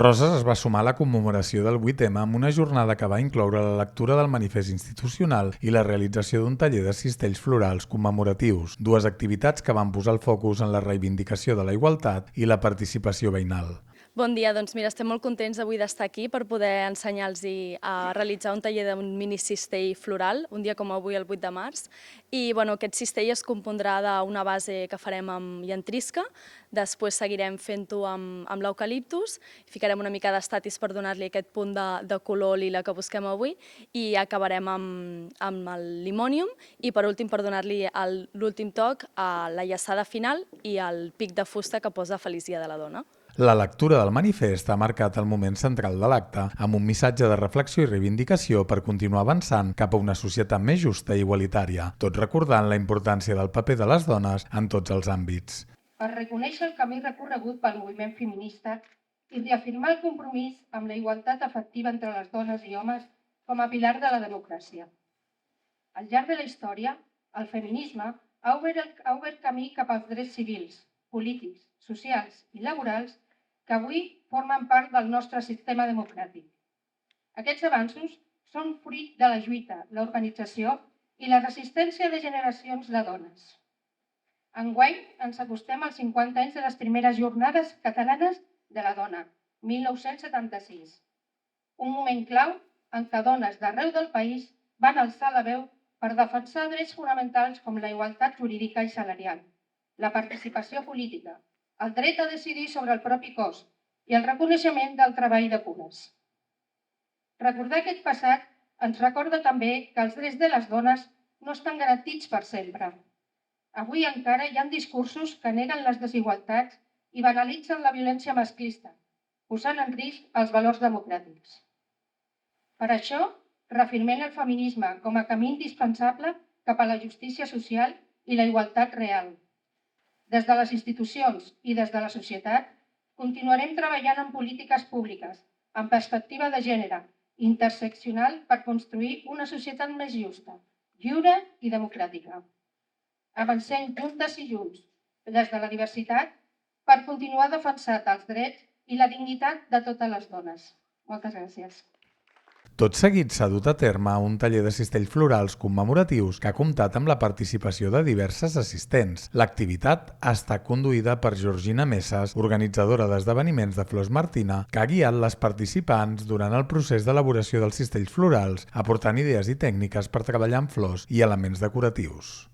Roses es va sumar a la commemoració del 8M amb una jornada que va incloure la lectura del manifest institucional i la realització d'un taller de cistells florals commemoratius, dues activitats que van posar el focus en la reivindicació de la igualtat i la participació veïnal. Bon dia, doncs mira, estem molt contents avui d'estar aquí per poder ensenyar-los a realitzar un taller d'un mini cistell floral, un dia com avui, el 8 de març. I aquest cistell es compondrà d'una base que farem amb llantrisca, després seguirem fent-ho amb l'eucaliptus, ficarem una mica d'estatis per donar-li aquest punt de color lila que busquem avui i acabarem amb el limònium i per últim per donar-li l'últim toc a la llaçada final i el pic de fusta que posa Feliç Dia de la Dona. La lectura del manifest ha marcat el moment central de l'acte, amb un missatge de reflexió i reivindicació per continuar avançant cap a una societat més justa i igualitària, tot recordant la importància del paper de les dones en tots els àmbits. Per reconèixer el camí recorregut pel moviment feminista i reafirmar el compromís amb la igualtat efectiva entre les dones i homes com a pilar de la democràcia. Al llarg de la història, el feminisme ha obert camí cap als drets civils, polítics, socials i laborals que avui formen part del nostre sistema democràtic. Aquests avanços són fruit de la lluita, l'organització i la resistència de generacions de dones. Enguany ens acostem als 50 anys de les primeres jornades catalanes de la dona, 1976. Un moment clau en què dones d'arreu del país van alçar la veu per defensar drets fonamentals com la igualtat jurídica i salarial, la participació política, el dret a decidir sobre el propi cos i el reconeixement del treball de cures. Recordar aquest passat ens recorda també que els drets de les dones no estan garantits per sempre. Avui encara hi ha discursos que neguen les desigualtats i banalitzen la violència masclista, posant en risc els valors democràtics. Per això, reafirmem el feminisme com a camí indispensable cap a la justícia social i la igualtat real. Des de les institucions i des de la societat, continuarem treballant en polítiques públiques, amb perspectiva de gènere, interseccional per construir una societat més justa, lliure i democràtica. Avancem juntes i junts, des de la diversitat, per continuar defensant els drets i la dignitat de totes les dones. Moltes gràcies. Tot seguit s'ha dut a terme un taller de cistells florals commemoratius que ha comptat amb la participació de diverses assistents. L'activitat ha estat conduïda per Georgina Messes, organitzadora d'esdeveniments de Flors Martina, que ha guiat les participants durant el procés d'elaboració dels cistells florals, aportant idees i tècniques per treballar amb flors i elements decoratius.